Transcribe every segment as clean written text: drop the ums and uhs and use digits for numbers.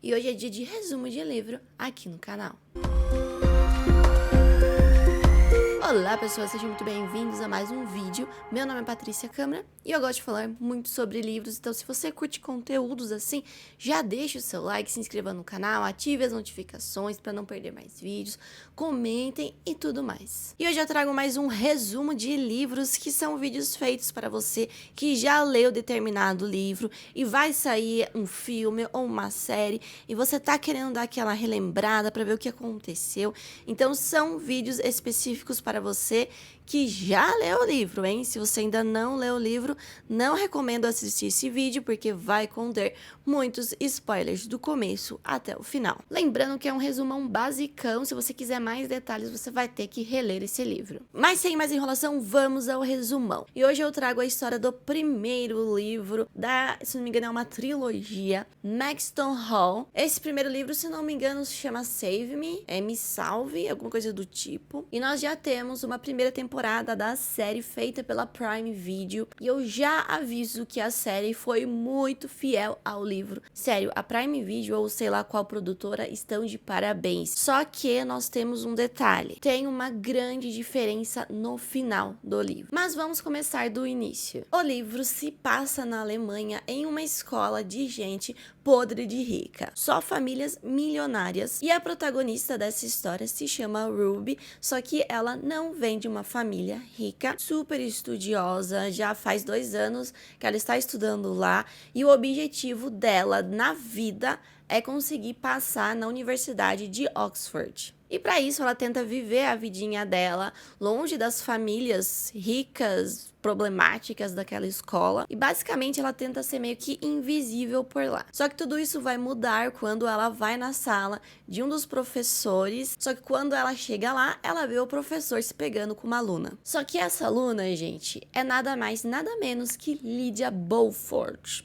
E hoje é dia de resumo de livro aqui no canal. Olá pessoas, sejam muito bem-vindos a mais um vídeo. Meu nome é Patrícia Câmara e eu gosto de falar muito sobre livros, então se você curte conteúdos assim, já deixa o seu like, se inscreva no canal, ative as notificações para não perder mais vídeos, comentem e tudo mais. E hoje eu trago mais um resumo de livros, que são vídeos feitos para você que já leu determinado livro e vai sair um filme ou uma série e você tá querendo dar aquela relembrada para ver o que aconteceu. Então são vídeos específicos para você que já leu o livro, hein? Se você ainda não leu o livro, não recomendo assistir esse vídeo, porque vai conter muitos spoilers do começo até o final. Lembrando que é um resumão basicão, se você quiser mais detalhes, você vai ter que reler esse livro. Mas sem mais enrolação, vamos ao resumão. E hoje eu trago a história do primeiro livro se não me engano, é uma trilogia, Maxton Hall. Esse primeiro livro, se não me engano, se chama Save Me, Me Salve, alguma coisa do tipo. E nós já temos uma primeira temporada da série feita pela Prime Video, e eu já aviso que a série foi muito fiel ao livro. Sério, a Prime Video ou sei lá qual produtora estão de parabéns. Só que nós temos um detalhe, tem uma grande diferença no final do livro. Mas vamos começar do início. O livro se passa na Alemanha, em uma escola de gente podre de rica, só famílias milionárias, e a protagonista dessa história se chama Ruby, só que ela não vem de uma família rica, super estudiosa, já faz 2 anos que ela está estudando lá, e o objetivo dela na vida é conseguir passar na Universidade de Oxford. E para isso ela tenta viver a vidinha dela, longe das famílias ricas, problemáticas daquela escola, e basicamente ela tenta ser meio que invisível por lá. Só que tudo isso vai mudar quando ela vai na sala de um dos professores, só que quando ela chega lá, ela vê o professor se pegando com uma aluna. Só que essa aluna, gente, é nada mais, nada menos que Lydia Beaufort,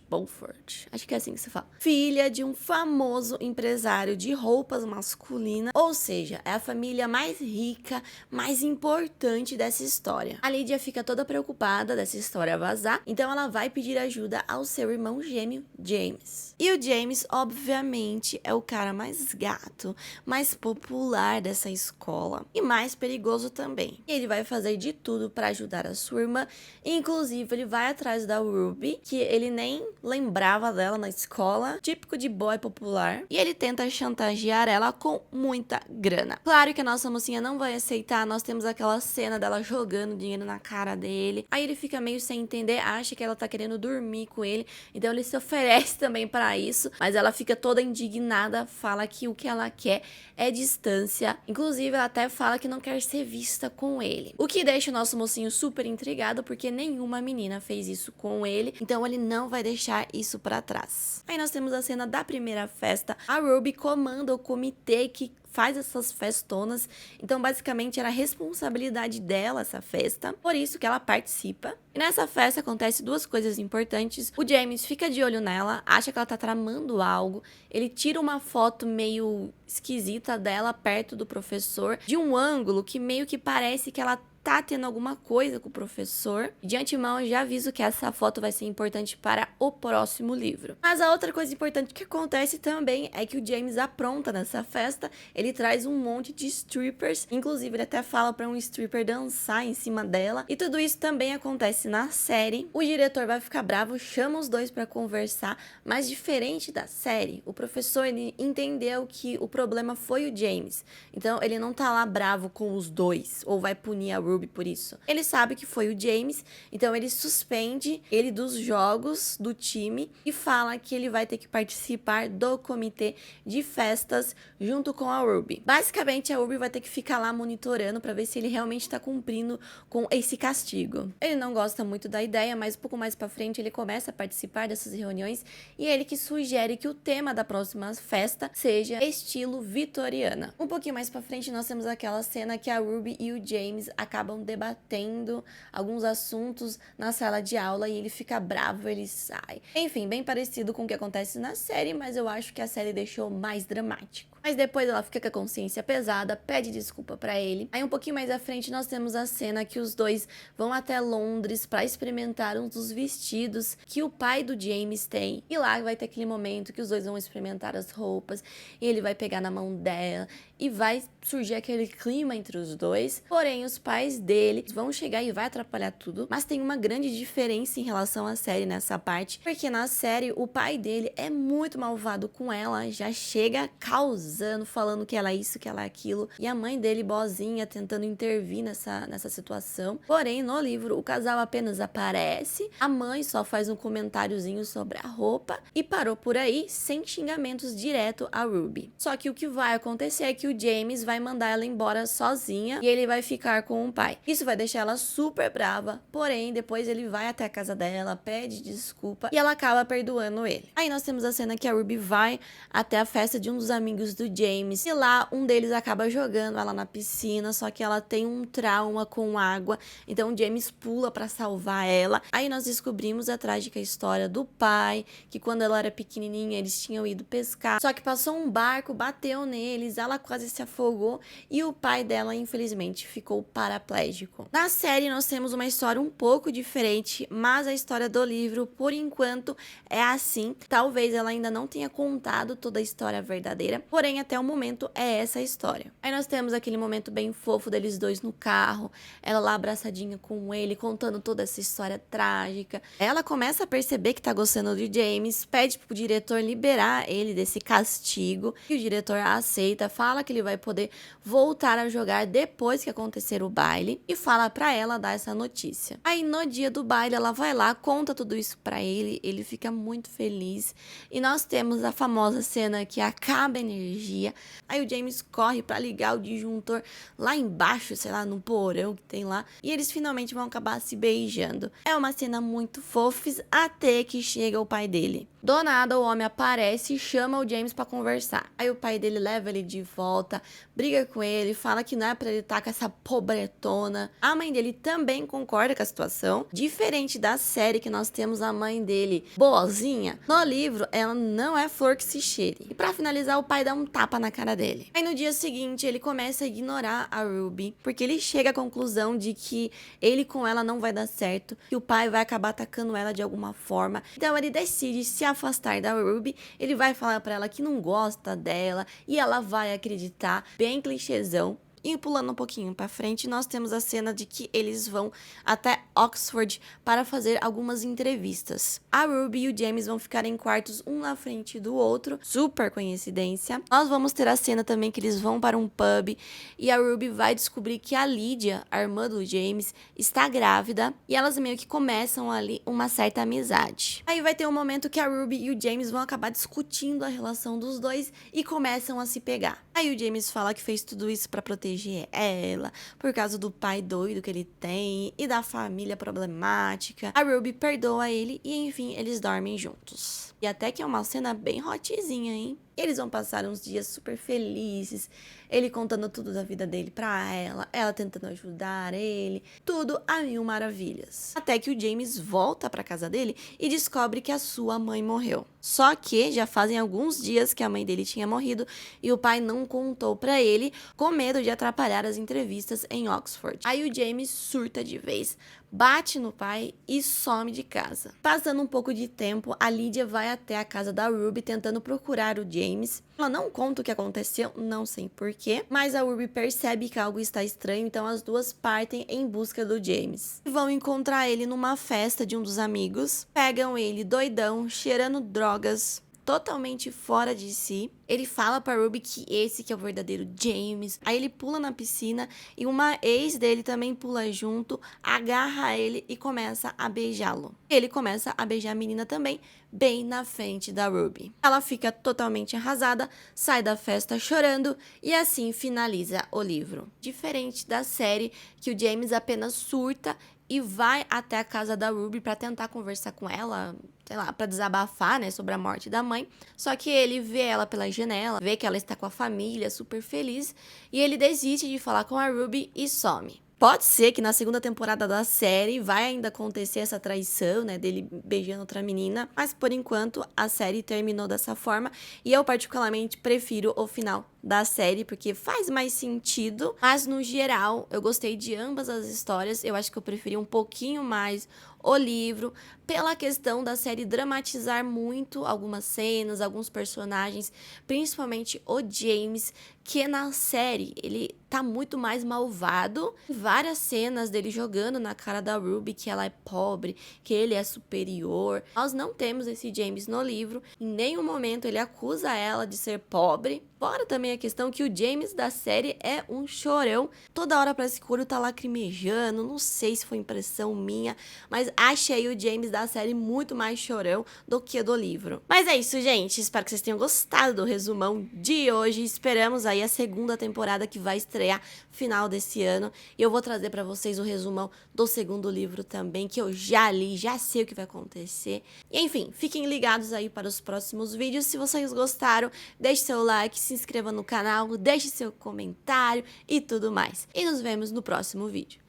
acho que é assim que se fala, filha de um famoso empresário de roupas masculinas, ou seja, é a família mais rica, mais importante dessa história. A Lydia fica toda preocupada dessa história vazar, então ela vai pedir ajuda ao seu irmão gêmeo, James. E o James, obviamente, é o cara mais gato, mais popular dessa escola e mais perigoso também. E ele vai fazer de tudo para ajudar a sua irmã, inclusive ele vai atrás da Ruby, que ele nem lembrava dela na escola, típico de boy popular, e ele tenta chantagear ela com muita grana. Claro que a nossa mocinha não vai aceitar, nós temos aquela cena dela jogando dinheiro na cara dele, aí ele fica meio sem entender, acha que ela tá querendo dormir com ele, então ele se oferece também para isso, mas ela fica toda indignada, fala que o que ela quer é distância, inclusive ela até fala que não quer ser vista com ele, o que deixa o nosso mocinho super intrigado, porque nenhuma menina fez isso com ele, então ele não vai deixar isso para trás. Aí nós temos a cena da primeira festa, a Ruby comanda o comitê que faz essas festonas, então basicamente era a responsabilidade dela essa festa, por isso que ela participa. E nessa festa acontece 2 coisas importantes. O James fica de olho nela, acha que ela tá tramando algo, ele tira uma foto meio esquisita dela perto do professor, de um ângulo que meio que parece que ela tá tendo alguma coisa com o professor. De antemão, eu já aviso que essa foto vai ser importante para o próximo livro. Mas a outra coisa importante que acontece também é que o James apronta nessa festa, ele traz um monte de strippers, inclusive ele até fala para um stripper dançar em cima dela, e tudo isso também acontece na série. O diretor vai ficar bravo, chama os dois para conversar, mas diferente da série, o professor ele entendeu que o problema foi o James, então ele não tá lá bravo com os dois, ou vai punir a Ruby por isso. Ele sabe que foi o James, então ele suspende ele dos jogos do time e fala que ele vai ter que participar do comitê de festas junto com a Ruby. Basicamente, a Ruby vai ter que ficar lá monitorando para ver se ele realmente está cumprindo com esse castigo. Ele não gosta muito da ideia, mas um pouco mais para frente ele começa a participar dessas reuniões e ele que sugere que o tema da próxima festa seja estilo vitoriana. Um pouquinho mais para frente nós temos aquela cena que a Ruby e o James acabam acabam debatendo alguns assuntos na sala de aula e ele fica bravo, ele sai. Enfim, bem parecido com o que acontece na série, mas eu acho que a série deixou mais dramático. Mas depois ela fica com a consciência pesada, pede desculpa pra ele. Aí um pouquinho mais à frente nós temos a cena que os dois vão até Londres pra experimentar um dos vestidos que o pai do James tem. E lá vai ter aquele momento que os dois vão experimentar as roupas e ele vai pegar na mão dela e vai surgir aquele clima entre os dois. Porém, os pais dele vão chegar e vai atrapalhar tudo. Mas tem uma grande diferença em relação à série nessa parte, porque na série o pai dele é muito malvado com ela, já chega causando, falando que ela é isso, que ela é aquilo. E a mãe dele, boazinha, tentando intervir nessa situação. Porém, no livro, o casal apenas aparece, a mãe só faz um comentáriozinho sobre a roupa e parou por aí, sem xingamentos direto a Ruby. Só que o que vai acontecer é que o James vai mandar ela embora sozinha e ele vai ficar com o pai. Isso vai deixar ela super brava, porém, depois ele vai até a casa dela, pede desculpa e ela acaba perdoando ele. Aí nós temos a cena que a Ruby vai até a festa de um dos amigos do James e lá um deles acaba jogando ela na piscina, só que ela tem um trauma com água, então o James pula pra salvar ela. Aí nós descobrimos a trágica história do pai, que quando ela era pequenininha eles tinham ido pescar, só que passou um barco, bateu neles, ela quase se afogou e o pai dela infelizmente ficou paraplégico. Na série nós temos uma história um pouco diferente, mas a história do livro por enquanto é assim. Talvez ela ainda não tenha contado toda a história verdadeira, porém até o momento é essa a história. Aí nós temos aquele momento bem fofo deles dois no carro, ela lá abraçadinha com ele, contando toda essa história trágica. Ela começa a perceber que tá gostando de James, pede pro diretor liberar ele desse castigo e o diretor aceita, fala que ele vai poder voltar a jogar depois que acontecer o baile e fala pra ela dar essa notícia. Aí no dia do baile ela vai lá, conta tudo isso pra ele, ele fica muito feliz e nós temos a famosa cena que acaba a energia. Aí o James corre pra ligar o disjuntor lá embaixo, sei lá, no porão que tem lá, e eles finalmente vão acabar se beijando. É uma cena muito fofes até que chega o pai dele. Do nada, o homem aparece e chama o James pra conversar. Aí o pai dele leva ele de volta, briga com ele, fala que não é pra ele estar com essa pobretona. A mãe dele também concorda com a situação. Diferente da série que nós temos a mãe dele boazinha, no livro ela não é flor que se cheire. E pra finalizar, o pai dá um tapa na cara dele. Aí no dia seguinte, ele começa a ignorar a Ruby, porque ele chega à conclusão de que ele com ela não vai dar certo, que o pai vai acabar atacando ela de alguma forma. Então ele decide se afastar da Ruby, ele vai falar pra ela que não gosta dela e ela vai acreditar, bem clichêzão. E pulando um pouquinho pra frente, nós temos a cena de que eles vão até Oxford para fazer algumas entrevistas. A Ruby e o James vão ficar em quartos um na frente do outro, super coincidência. Nós vamos ter a cena também que eles vão para um pub e a Ruby vai descobrir que a Lydia, a irmã do James, está grávida e elas meio que começam ali uma certa amizade. Aí vai ter um momento que a Ruby e o James vão acabar discutindo a relação dos dois e começam a se pegar. Aí o James fala que fez tudo isso para proteger ela, por causa do pai doido que ele tem e da família problemática. A Ruby perdoa ele e enfim, eles dormem juntos. E até que é uma cena bem hotzinha, hein? Eles vão passar uns dias super felizes, ele contando tudo da vida dele pra ela tentando ajudar ele, tudo a mil maravilhas. Até que o James volta pra casa dele e descobre que a sua mãe morreu. Só que já fazem alguns dias que a mãe dele tinha morrido e o pai não contou pra ele, com medo de atrapalhar as entrevistas em Oxford. Aí o James surta de vez, bate no pai e some de casa. Passando um pouco de tempo, a Lydia vai até a casa da Ruby tentando procurar o James. Ela não conta o que aconteceu, não sei porquê, mas a Ruby percebe que algo está estranho, então as duas partem em busca do James. Vão encontrar ele numa festa de um dos amigos, pegam ele doidão, cheirando drogas, totalmente fora de si. Ele fala pra Ruby que esse que é o verdadeiro James. Aí ele pula na piscina e uma ex dele também pula junto, agarra ele e começa a beijá-lo. Ele começa a beijar a menina também, bem na frente da Ruby. Ela fica totalmente arrasada, sai da festa chorando e assim finaliza o livro. Diferente da série, que o James apenas surta e vai até a casa da Ruby pra tentar conversar com ela, sei lá, pra desabafar, né, sobre a morte da mãe. Só que ele vê ela pela janela, vê que ela está com a família, super feliz, e ele desiste de falar com a Ruby e some. Pode ser que na segunda temporada da série vai ainda acontecer essa traição, né, dele beijando outra menina, mas por enquanto a série terminou dessa forma e eu particularmente prefiro o final da série porque faz mais sentido, mas no geral eu gostei de ambas as histórias. Eu acho que eu preferi um pouquinho mais o livro pela questão da série dramatizar muito algumas cenas, alguns personagens, principalmente o James, que na série ele tá muito mais malvado. Várias cenas dele jogando na cara da Ruby que ela é pobre, que ele é superior. Nós não temos esse James no livro. Em nenhum momento ele acusa ela de ser pobre. Fora também a questão que o James da série é um chorão. Toda hora parece que o olho tá lacrimejando. Não sei se foi impressão minha, mas achei o James da série muito mais chorão do que do livro. Mas é isso, gente. Espero que vocês tenham gostado do resumão de hoje. Esperamos aí a segunda temporada que vai estrear final desse ano. E eu vou trazer pra vocês o resumão do segundo livro também, que eu já li, já sei o que vai acontecer. E, enfim, fiquem ligados aí para os próximos vídeos. Se vocês gostaram, deixe seu like, se inscreva no canal, deixe seu comentário e tudo mais. E nos vemos no próximo vídeo.